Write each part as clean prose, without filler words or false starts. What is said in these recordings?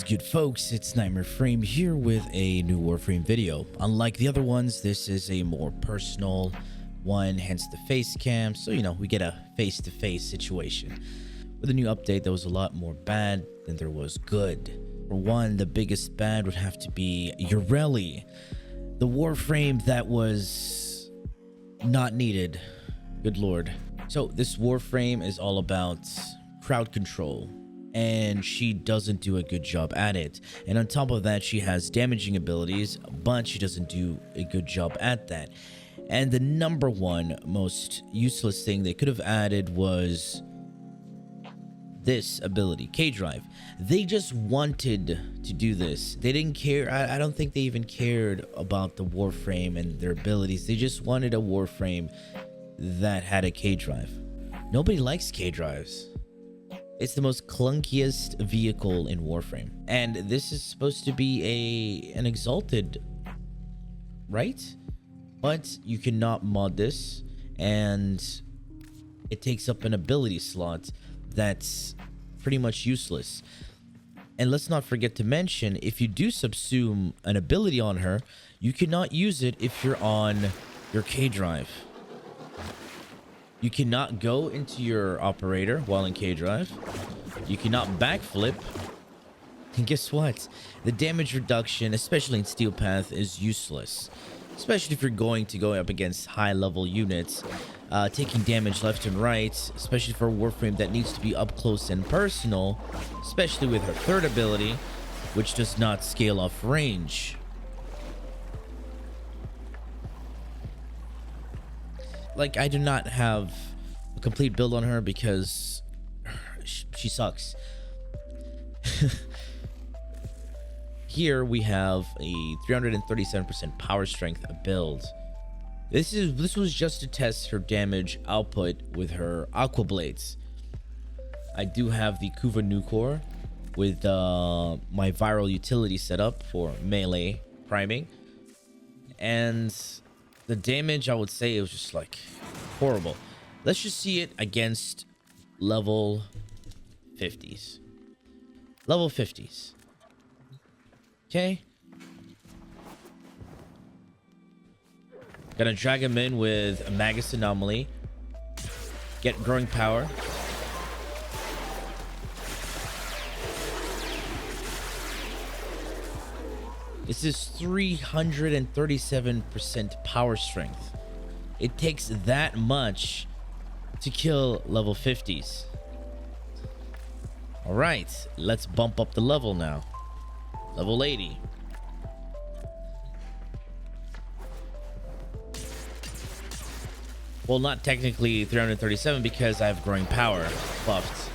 good, folks? It's Warframe here with a new Warframe video. Unlike the other ones, this is a more personal one, hence the face cam. So, we get a face-to-face situation. With a new update, there was a lot more bad than there was good. For one, the biggest bad would have to be Ureli, the Warframe that was not needed. Good lord. So this Warframe is all about crowd control, and she doesn't do a good job at it. And on top of that, she has damaging abilities, but she doesn't do a good job at that. And the number one most useless thing they could have added was this ability, K-Drive. They just wanted to do this. They didn't care. I don't think they even cared about the Warframe and their abilities. They just wanted a Warframe that had a K-Drive. Nobody likes K-Drives. It's the most clunkiest vehicle in Warframe. And this is supposed to be an exalted, right? But you cannot mod this, and it takes up an ability slot that's pretty much useless. And let's not forget to mention, if you do subsume an ability on her, you cannot use it if you're on your K-Drive. You cannot go into your operator while in K-Drive. You cannot backflip. And guess what? The damage reduction, especially in Steel Path, is useless. Especially if you're going to go up against high-level units, taking damage left and right, especially for a Warframe that needs to be up close and personal, especially with her third ability, which does not scale off range. Like, I do not have a complete build on her because she sucks. Here we have a 337% power strength build. This was just to test her damage output with her Aqua Blades. I do have the Kuva Nucor with my viral utility set up for melee priming, and the damage, I would say, it was just like horrible. Let's just see it against level 50s. Level 50s. Okay. Gonna drag him in with a Magus Anomaly. Get growing power. This is 337% power strength. It takes that much to kill level 50s. All right, let's bump up the level now. Level 80. Well, not technically 337 because I have growing power buffed.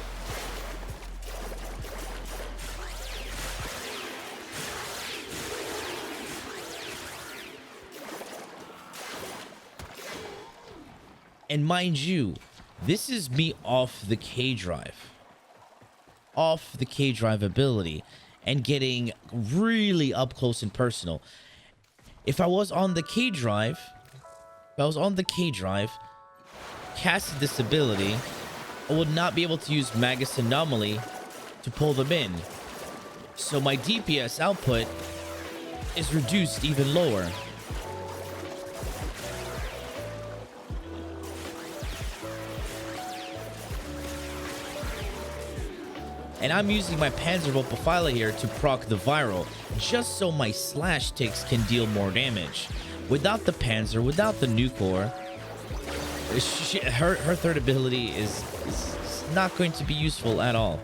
And mind you, this is me off the K-Drive. Off the K-Drive ability. And getting really up close and personal. If I was on the K-Drive, casted this ability, I would not be able to use Magus Anomaly to pull them in. So my DPS output is reduced even lower. And I'm using my Panzerbolt Profile here to proc the viral, just so my slash ticks can deal more damage. Without the Panzer, without the Nucor, her third ability is not going to be useful at all.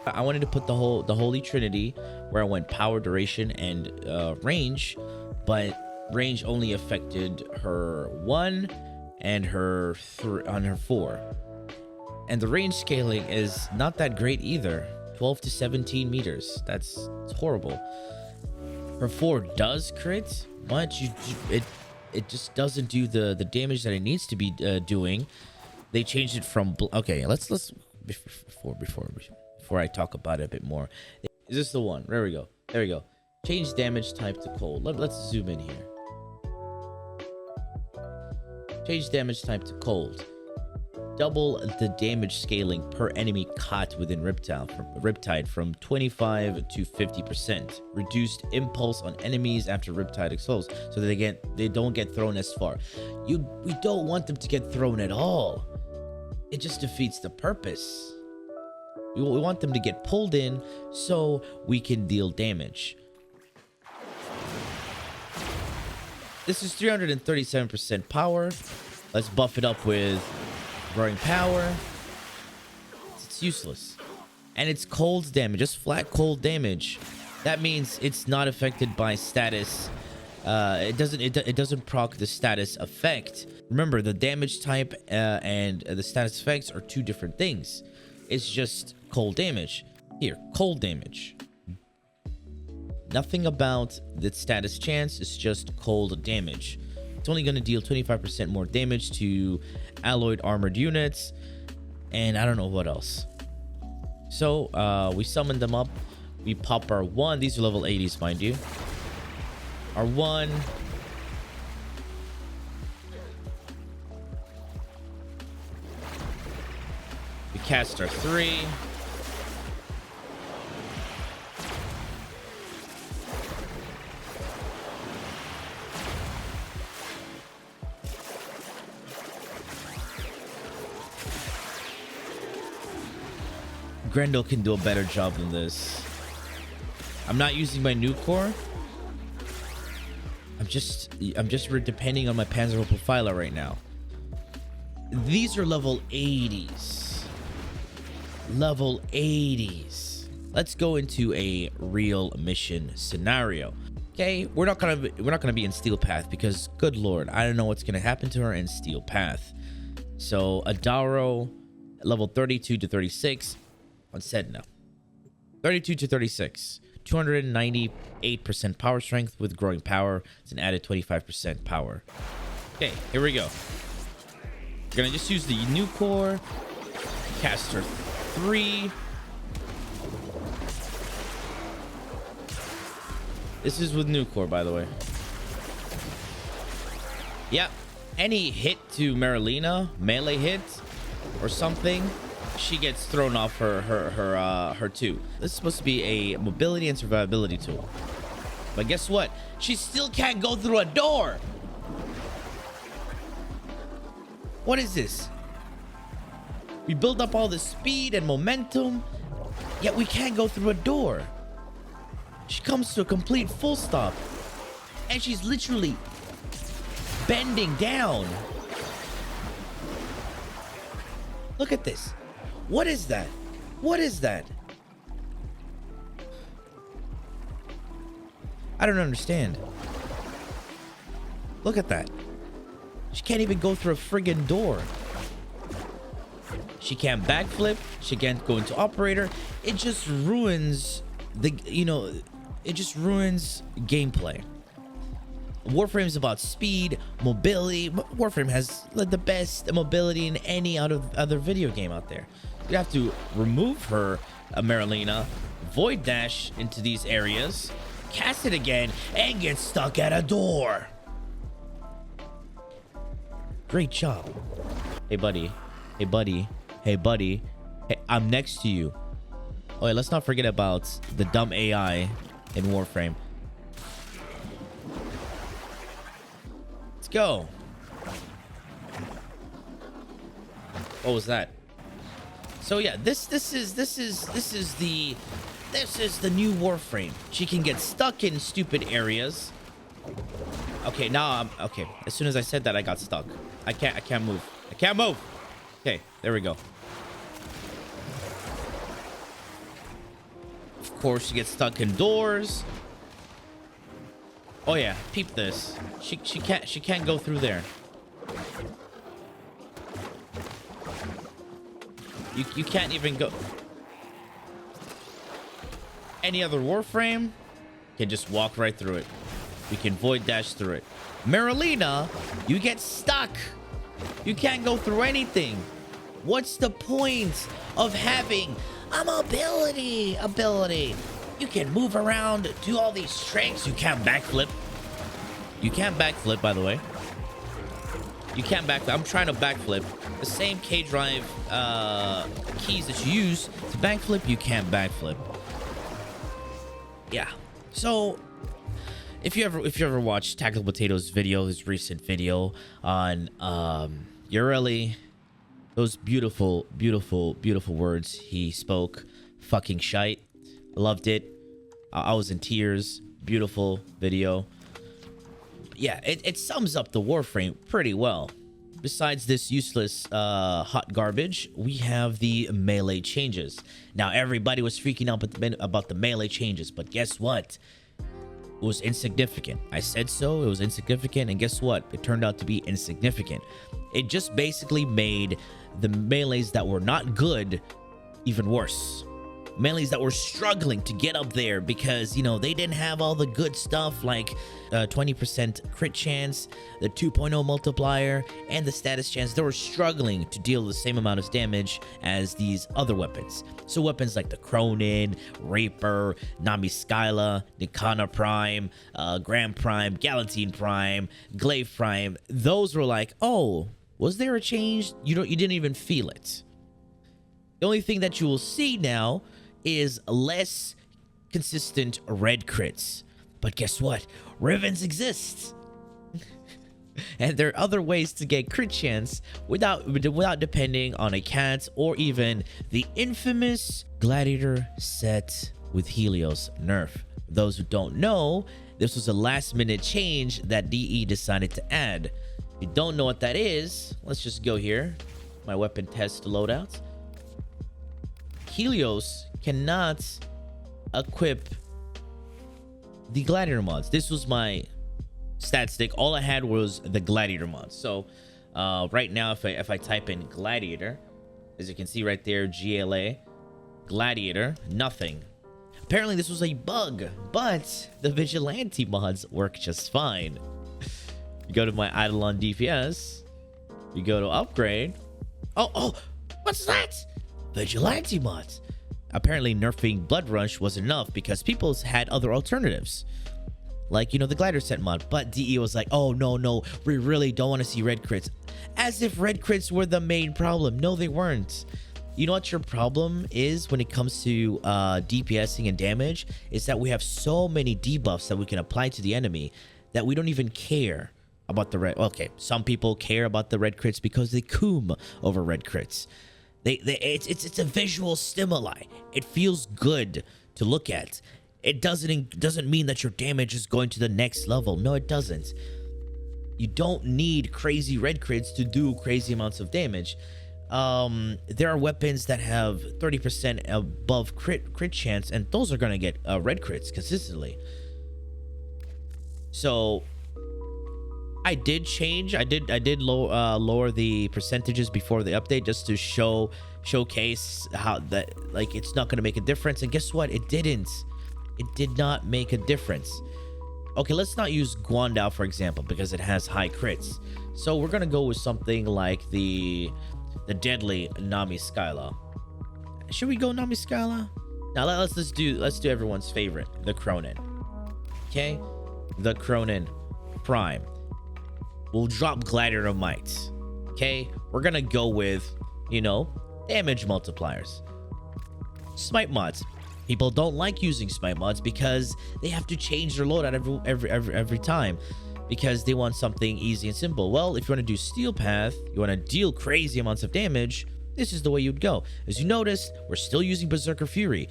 I wanted to put the Holy Trinity, where I went power, duration, and range, but range only affected her 1 and her 4. And the range scaling is not that great either. 12 to 17 meters. It's horrible. Her 4 does crit, but it just doesn't do the damage that it needs to be doing. They changed it from okay. Let's before I talk about it a bit more. Is this the one? There we go. There we go. Change damage type to cold. Let's zoom in here. Change damage type to cold. double the damage scaling per enemy caught within Riptide from 25 to 50%. Reduced impulse on enemies after Riptide explodes, so that they don't get thrown as far. We don't want them to get thrown at all. It just defeats the purpose. We want them to get pulled in so we can deal damage. This is 337% power. Let's buff it up with growing power. It's useless. And it's cold damage, just flat cold damage. That means it's not affected by status. It doesn't proc the status effect. Remember, the damage type and the status effects are two different things. It's just cold damage. Here, cold damage. Nothing about the status chance, it's just cold damage. It's only going to deal 25% more damage to alloyed armored units, and I don't know what else. So we summon them up. We pop our 1. These are level 80s, mind you. Our 1. We cast our 3. Grendel can do a better job than this. I'm not using my new core. I'm just depending on my Panzer Profiler right now. These are level 80s. Level 80s. Let's go into a real mission scenario. Okay, we're not gonna be in Steel Path because, good lord, I don't know what's gonna happen to her in Steel Path. So Adaro, level 32 to 36. On Sedna, 32 to 36, 298% power strength with growing power. It's an added 25% power. Okay, here we go. We're gonna just use the new core. Caster 3. This is with new core, by the way. Yep. Any hit to Marilena, melee hit or something, she gets thrown off her 2. This is supposed to be a mobility and survivability tool. But guess what? She still can't go through a door. What is this? We build up all the speed and momentum, yet we can't go through a door. She comes to a complete full stop, and she's literally bending down. Look at this. What is that? What is that? I don't understand. Look at that. She can't even go through a friggin' door. She can't backflip. She can't go into operator. It just ruins it just ruins gameplay. Warframe is about speed, mobility. Warframe has the best mobility in any other video game out there. You have to remove her, Marilena, void dash into these areas, cast it again, and get stuck at a door. Great job. Hey, buddy. Hey, buddy. Hey, buddy. Hey, I'm next to you. Oh, yeah, let's not forget about the dumb AI in Warframe. Let's go. What was that? So yeah, this is the new Warframe. She can get stuck in stupid areas. Okay, now I'm okay. As soon as I said that, I got stuck. I can't move. I can't move. Okay, there we go. Of course, she gets stuck in doors. Oh yeah, peep this. She can't go through there. You can't even go. Any other Warframe can just walk right through it. We can void dash through it. Marilena, you get stuck. You can't go through anything. What's the point of having a mobility ability? You can move around, do all these tricks. You can't backflip. You can't backflip, by the way. You can't backflip. I'm trying to backflip. The same K drive keys that you use to backflip, you can't backflip. Yeah. So if you ever watched Tactical Potato's video, his recent video on Ureli, those beautiful words he spoke, fucking shite. Loved it. I was in tears. Beautiful video. Yeah, it sums up the Warframe pretty well. Besides this useless hot garbage, we have the melee changes. Now, everybody was freaking out about the melee changes, but guess what? It was insignificant. I said so. It was insignificant, and guess what? It turned out to be insignificant. It just basically made the melees that were not good even worse. Melees that were struggling to get up there because, you know, they didn't have all the good stuff like 20% crit chance, the 2.0 multiplier, and the status chance. They were struggling to deal the same amount of damage as these other weapons. So weapons like the Cronin, Reaper, Nami Skyla, Nikana Prime, Grand Prime, Galantine Prime, Glaive Prime, those were like, oh, was there a change? You didn't even feel it. The only thing that you will see now is less consistent red crits. But guess what? Rivens exists. And there are other ways to get crit chance without depending on a cat or even the infamous Gladiator set with Helios nerf. Those who don't know, this was a last minute change that DE decided to add. If you don't know what that is, let's just go here. My weapon test loadout. Helios cannot equip the Gladiator mods. This was my stat stick. All I had was the Gladiator mods. So right now, if I type in Gladiator, as you can see right there, GLA, Gladiator, nothing. Apparently this was a bug, but the Vigilante mods work just fine. You go to my EIDOLON DPS, you go to upgrade. Oh, what's that? Vigilante mods. Apparently nerfing Blood Rush was enough because people had other alternatives, like, you know, the Glider set mod. But DE was like, oh no, we really don't want to see red crits, as if red crits were the main problem. No, they weren't. You know what your problem is when it comes to DPSing and damage is that we have so many debuffs that we can apply to the enemy that we don't even care about the red. Okay, some people care about the red crits because they coom over red crits. It's a visual stimuli. It feels good to look at. It doesn't mean that your damage is going to the next level. No, it doesn't. You don't need crazy red crits to do crazy amounts of damage. There are weapons that have 30% above crit chance, and those are gonna get red crits consistently. So I did lower the percentages before the update just to showcase how that, like, it's not going to make a difference. And guess what? It didn't. It did not make a difference. Okay, let's not use Guandao for example because it has high crits. So we're going to go with something like the deadly Nami Skyla. Should we go Nami Skyla? Now let's do everyone's favorite, the Cronin. Okay? The Cronin Prime. We'll drop Gladiator Might. Okay, we're gonna go with, you know, damage multipliers. Smite mods. People don't like using smite mods because they have to change their loadout every time because they want something easy and simple. Well, if you want to do Steel Path, you want to deal crazy amounts of damage, this is the way you'd go. As you noticed, we're still using Berserker Fury.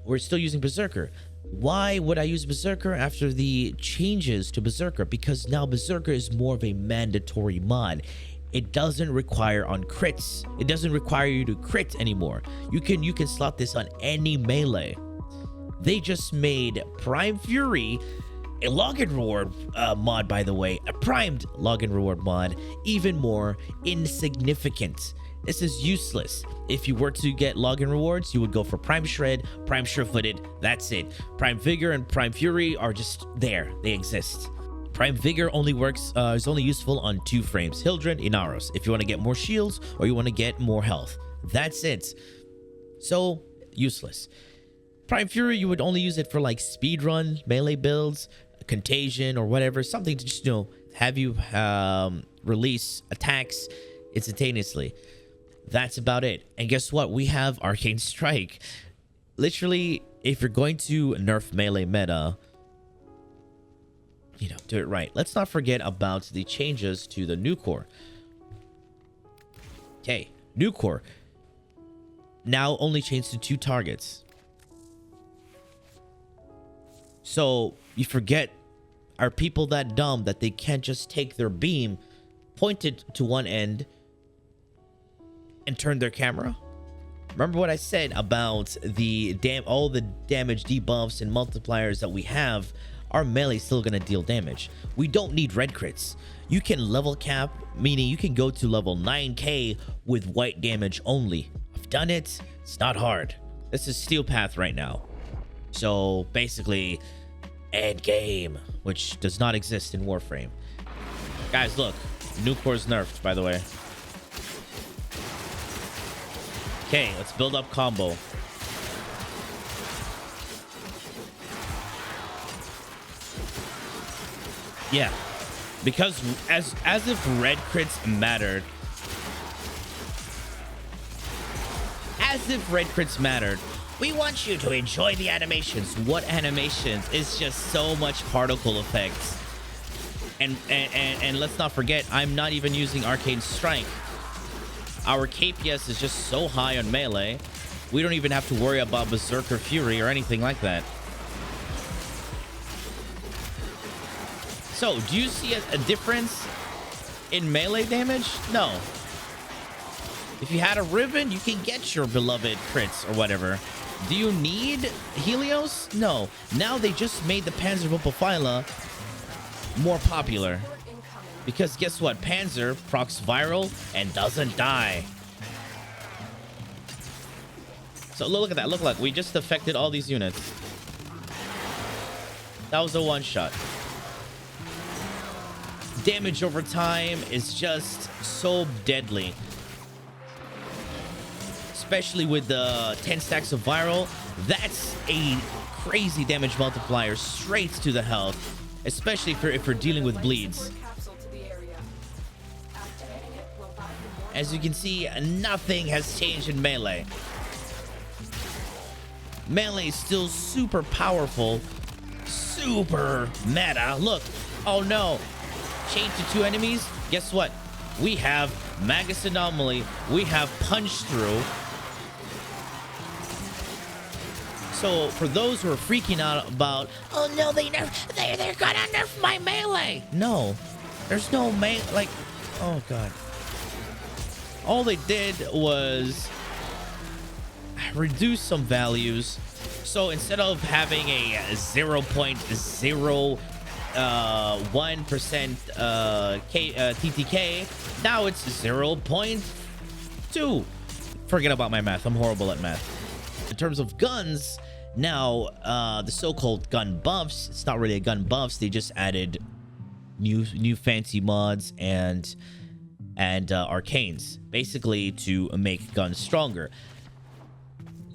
We're still using Berserker. Why would I use Berserker after the changes to Berserker? Because now Berserker is more of a mandatory mod. It doesn't require on crits. It doesn't require you to crit anymore. You can slot this on any melee. They just made Prime Fury a login reward mod, by the way, a primed login reward mod, even more insignificant. This is useless. If you were to get login rewards, you would go for Prime Shred, Prime Sure-Footed. That's it. Prime Vigor and Prime Fury are just there. They exist. Prime Vigor only works, is only useful on 2 frames. Hildred, Inaros. If you want to get more shields or you want to get more health. That's it. So, useless. Prime Fury, you would only use it for like speedrun, melee builds, contagion, or whatever. Something to just, you know, have you release attacks instantaneously. That's about it. And guess what? We have Arcane Strike. Literally, if you're going to nerf melee meta, you know, do it right. Let's not forget about the changes to the new core. Okay, new core now only changed to 2 targets. So you forget, are people that dumb that they can't just take their beam, point it to one end, and turn their camera? Remember what I said about the all the damage debuffs and multipliers that we have? Our melee is still gonna deal damage. We don't need red crits. You can level cap, meaning you can go to level 9k with white damage only. I've done it. It's not hard. This is Steel Path right now. So basically, end game, which does not exist in Warframe. Guys, look, new core's nerfed, by the way. Okay, let's build up combo. Yeah, because as if red crits mattered. As if red crits mattered. We want you to enjoy the animations. What animations? It's just so much particle effects. And let's not forget, I'm not even using Arcane Strike. Our KPS is just so high on melee. We don't even have to worry about Berserker Fury or anything like that. So, do you see a difference in melee damage? No. If you had a Riven, you can get your beloved crits or whatever. Do you need Helios? No. Now they just made the Panzer Wupperpfeiler more popular. Because guess what? Panzer procs viral and doesn't die. So look at that. Look like we just affected all these units. That was a one-shot. Damage over time is just so deadly. Especially with the 10 stacks of viral. That's a crazy damage multiplier straight to the health. Especially if we're dealing with bleeds. As you can see, nothing has changed in melee. Melee is still super powerful. Super meta. Look. Oh no. Chain to 2 enemies. Guess what? We have Magus Anomaly. We have Punch Through. So for those who are freaking out about, oh no, they're gonna nerf my melee. No. There's no melee. Like, oh god. All they did was reduce some values. So instead of having a 0.01% TTK, now it's 0.2. Forget about my math. I'm horrible at math. In terms of guns, now the so-called gun buffs, it's not really a gun buffs. They just added new fancy mods and arcanes, basically to make guns stronger.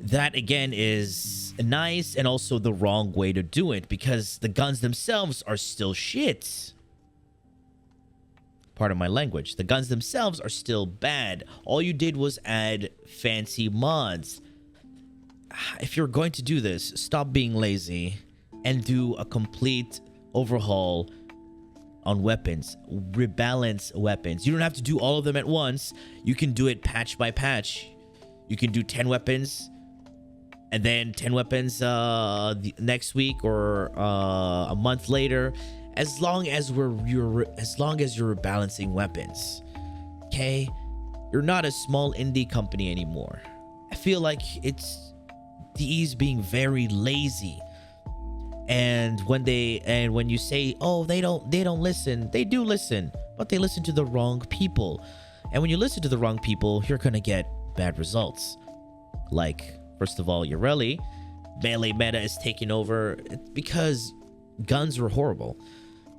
That again is nice and also the wrong way to do it, because the guns themselves are still shit. Part of my language. The guns themselves are still bad. All you did was add fancy mods. If you're going to do this, stop being lazy and do a complete overhaul on weapons. Rebalance weapons. You don't have to do all of them at once. You can do it patch by patch. You can do 10 weapons and then 10 weapons next week or a month later, as long as you're rebalancing weapons. Okay, you're not a small indie company anymore. I feel like it's DE's being very lazy. And when you say, oh, they don't listen, they do listen, but they listen to the wrong people. And when you listen to the wrong people, you're gonna get bad results. Like, first of all, Yoreli, melee meta is taking over because guns were horrible,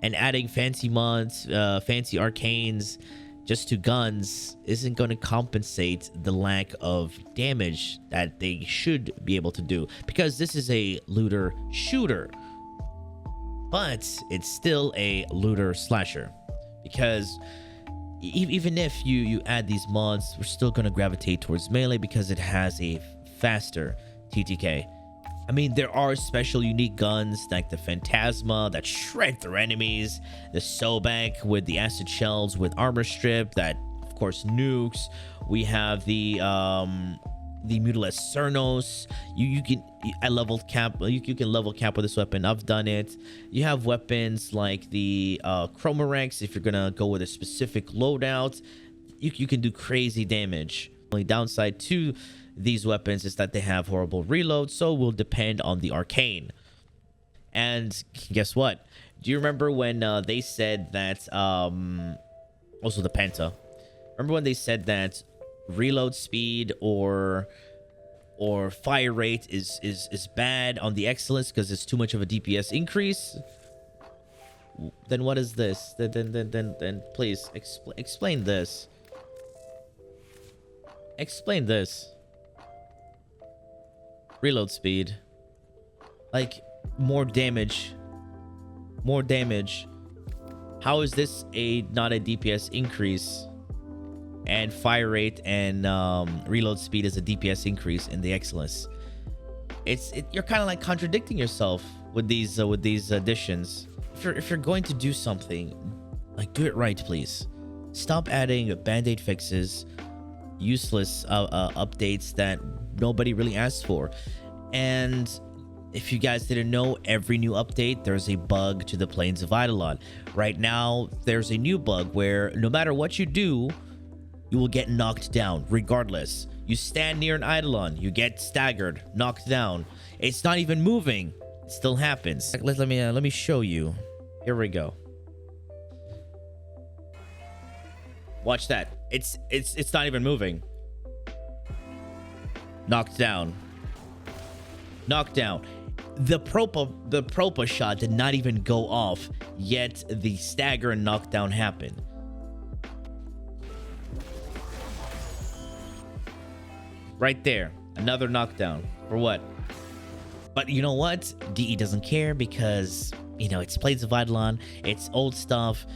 and adding fancy mods, fancy arcanes just to guns isn't going to compensate the lack of damage that they should be able to do, because this is a looter shooter, but it's still a looter slasher. because even if you add these mods, we're still going to gravitate towards melee because it has a faster TTK. I mean, there are special unique guns like the Phantasma that shred through enemies, the Sobek with the acid shells with armor strip that of course nukes. We have the Mutilis Cernos. You can you can level cap with this weapon. I've done it. You have weapons like the Chromarex. If you're gonna go with a specific loadout, you can do crazy damage. Only downside to these weapons is that they have horrible reload, so will depend on the arcane. And guess what? Do you remember when they said that also the Penta? Remember when they said that reload speed or fire rate is bad on the excellence because it's too much of a DPS increase? Then what is this? Then please explain this. Explain this. Reload speed, like more damage. How is this not a DPS increase, and fire rate and reload speed is a DPS increase in the excellence? You're kind of like contradicting yourself with these additions. If you're going to do something, like, do it right, please. Stop adding band-aid fixes, useless updates that nobody really asks for. And if you guys didn't know, every new update there's a bug to the Plains of Eidolon. Right now there's a new bug where no matter what you do, you will get knocked down regardless. You stand near an Eidolon, you get staggered, knocked down. It's not even moving. It still happens. Let me show you. Here we go. Watch that. It's not even moving. Knocked down. Knocked down. The propa shot did not even go off, yet the stagger and knockdown happened. Right there. Another knockdown. For what? But you know what? DE doesn't care because, you know, it's Plains of Eidolon. It's old stuff.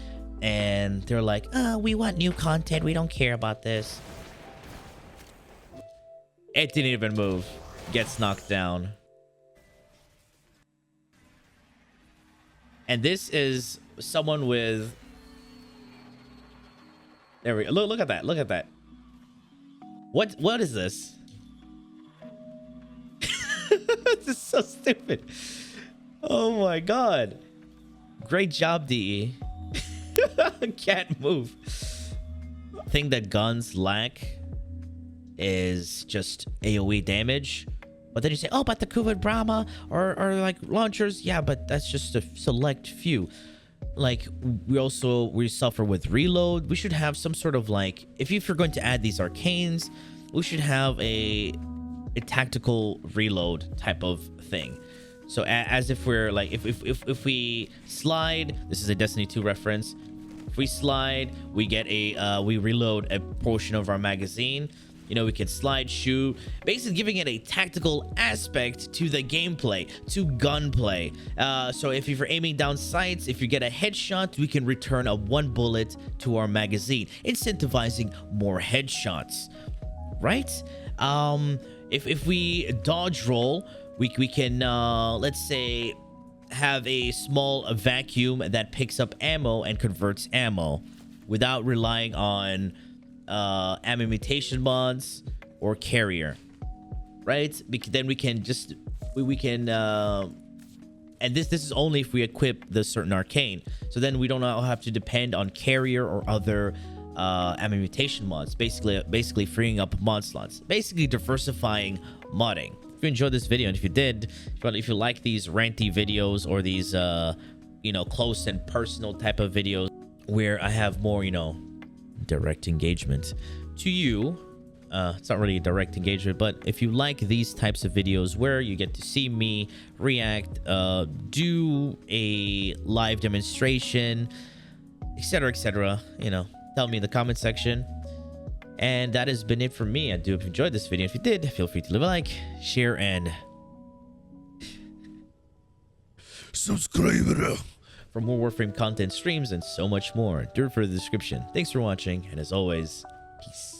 And they're like, we want new content. We don't care about this. It didn't even move. Gets knocked down. And this is someone with... There we go. Look at that. Look at that. What is this? This is so stupid. Oh my god. Great job, DE. Can't move. Thing that guns lack is just AoE damage. But then you say, oh, but the Kuvad Brahma or like launchers, yeah, but that's just a select few. Like, we suffer with reload. We should have some sort of, like, if you're going to add these arcanes, we should have a tactical reload type of thing. So as if we're like, if we slide, this is a Destiny 2 reference. If we slide, we get we reload a portion of our magazine. You know, we can slide, shoot, basically giving it a tactical aspect to the gameplay, to gunplay. So if you're aiming down sights, if you get a headshot, we can return a 1 bullet to our magazine, incentivizing more headshots, right? If we dodge roll, we can, let's say, have a small vacuum that picks up ammo and converts ammo without relying on ammo mutation mods or carrier, right? Then we can just and this is only if we equip the certain arcane. So then we don't have to depend on carrier or other ammo mutation mods, basically freeing up mod slots, basically diversifying modding. If you enjoyed this video, and if you did, if you like these ranty videos or these you know, close and personal type of videos where I have more, you know, direct engagement to you, it's not really a direct engagement, but if you like these types of videos where you get to see me react, do a live demonstration, etc., you know, tell me in the comment section. And that has been it for me. I do hope you enjoyed this video. If you did, feel free to leave a like, share, and subscribe for more Warframe content, streams, and so much more. Do it for the description. Thanks for watching, and as always, peace.